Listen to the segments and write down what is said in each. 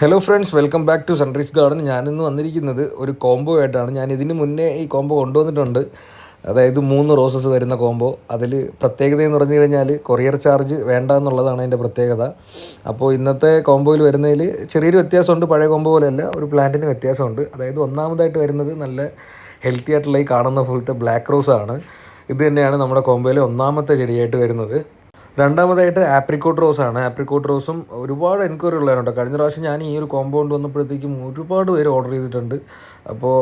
Hello friends, welcome back to Sunrise Garden. ഞാനിന്ന് വന്നിരിക്കുന്നത് ഒരു കോംബോ ആയിട്ടാണ്. ഞാൻ ഇതിന് മുന്നേ ഈ കോംബോ കൊണ്ടുവന്നിട്ടുണ്ട്. അതായത് 3 റോസസ് വരുന്ന കോംബോ. അതിൽ പ്രത്യേകത എന്ന് പറഞ്ഞു കഴിഞ്ഞാൽ കൊറിയർ ചാർജ് വേണ്ട എന്നുള്ളതാണ് അതിൻ്റെ പ്രത്യേകത. അപ്പോൾ ഇന്നത്തെ കോംബോയിൽ വരുന്നതിൽ ചെറിയൊരു വ്യത്യാസമുണ്ട്. പഴയ കോംബോ പോലെയല്ല, ഒരു പ്ലാന്റിന് വ്യത്യാസമുണ്ട്. അതായത് ഒന്നാമതായിട്ട് വരുന്നത് നല്ല ഹെൽത്തി ആയിട്ടുള്ള ഈ കാണുന്ന പോലത്തെ ബ്ലാക്ക് റോസ് ആണ്. ഇത് തന്നെയാണ് നമ്മുടെ കോംബോയിലെ ഒന്നാമത്തെ ചെടിയായിട്ട് വരുന്നത്. രണ്ടാമതായിട്ട് ആപ്രിക്കോട്ട് റോസാണ്. ആപ്രിക്കോട്ട് റോസും ഒരുപാട് എൻക്വയറി ഉള്ളവരുണ്ട്. കഴിഞ്ഞ പ്രാവശ്യം ഞാൻ ഈ ഒരു കോമ്പൗണ്ട് വന്നപ്പോഴത്തേക്കും ഒരുപാട് പേര് ഓർഡർ ചെയ്തിട്ടുണ്ട്. അപ്പോൾ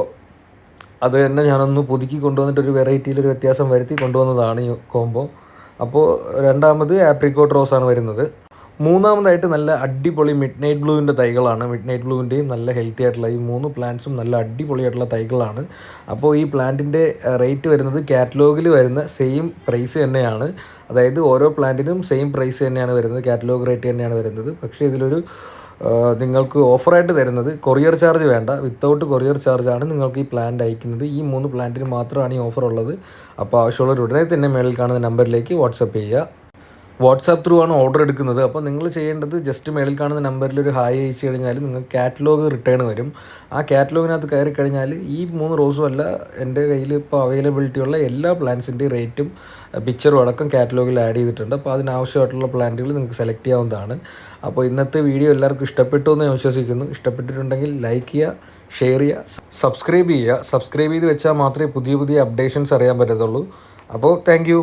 അത് തന്നെ ഞാനൊന്ന് പുതുക്കി കൊണ്ടുവന്നിട്ടൊരു വെറൈറ്റിയിലൊരു വ്യത്യാസം വരുത്തി കൊണ്ടുവന്നതാണ് ഈ കോംബോ. അപ്പോൾ രണ്ടാമത് ആപ്രിക്കോട്ട് റോസാണ് വരുന്നത്. മൂന്നാമതായിട്ട് നല്ല അടിപൊളി മിഡ് നൈറ്റ് ബ്ലൂവിൻ്റെ തൈകളാണ്. മിഡ് നൈറ്റ് ബ്ലൂവിൻ്റെയും നല്ല ഹെൽത്തി ആയിട്ടുള്ള ഈ 3 പ്ലാന്റ്സും നല്ല അടിപൊളിയായിട്ടുള്ള തൈകളാണ്. അപ്പോൾ ഈ പ്ലാന്റിൻ്റെ റേറ്റ് വരുന്നത് കാറ്റലോഗിൽ വരുന്ന സെയിം പ്രൈസ് തന്നെയാണ്. അതായത് ഓരോ പ്ലാന്റിനും സെയിം പ്രൈസ് തന്നെയാണ് വരുന്നത്, കാറ്റലോഗ് റേറ്റ് തന്നെയാണ് വരുന്നത്. പക്ഷേ ഇതിലൊരു നിങ്ങൾക്ക് ഓഫറായിട്ട് തരുന്നത് കൊറിയർ ചാർജ് വേണ്ട, വിത്തൗട്ട് കൊറിയർ ചാർജാണ് നിങ്ങൾക്ക് ഈ പ്ലാന്റ് അയക്കുന്നത്. ഈ 3 പ്ലാന്റിന് മാത്രമാണ് ഈ ഓഫർ ഉള്ളത്. അപ്പോൾ ആവശ്യമുള്ളവർ ഉടനെ തന്നെ മേളിൽ കാണുന്ന നമ്പറിലേക്ക് വാട്സപ്പ് ചെയ്യുക. വാട്സാപ്പ് ത്രൂ ആണ് ഓർഡർ എടുക്കുന്നത്. അപ്പോൾ നിങ്ങൾ ചെയ്യേണ്ടത് ജസ്റ്റ് മേളിൽ കാണുന്ന നമ്പറിൽ ഒരു ഹായ് അയച്ചു കഴിഞ്ഞാൽ നിങ്ങൾക്ക് കാറ്റലോഗ് റിട്ടേൺ വരും. ആ കാറ്റലോഗിനകത്ത് കയറി കഴിഞ്ഞാൽ ഈ 3 റോസും അല്ല, എൻ്റെ കയ്യിൽ ഇപ്പോൾ അവൈലബിലിറ്റി ഉള്ള എല്ലാ പ്ലാന്റ്സിൻ്റെയും റേറ്റും പിക്ചറും അടക്കം കാറ്റലോഗിൽ ആഡ് ചെയ്തിട്ടുണ്ട്. അപ്പോൾ അതിനാവശ്യമായിട്ടുള്ള പ്ലാന്റുകൾ നിങ്ങൾക്ക് സെലക്ട് ചെയ്യാവുന്നതാണ്. അപ്പോൾ ഇന്നത്തെ വീഡിയോ എല്ലാവർക്കും ഇഷ്ടപ്പെട്ടു എന്ന് ഞാൻ വിശ്വസിക്കുന്നു. ഇഷ്ടപ്പെട്ടിട്ടുണ്ടെങ്കിൽ ലൈക്ക് ചെയ്യുക, ഷെയർ ചെയ്യുക, സബ്സ്ക്രൈബ് ചെയ്യുക. സബ്സ്ക്രൈബ് ചെയ്ത് വെച്ചാൽ മാത്രമേ പുതിയ പുതിയ അപ്ഡേഷൻസ് അറിയാൻ പറ്റത്തുള്ളൂ. അപ്പോൾ താങ്ക്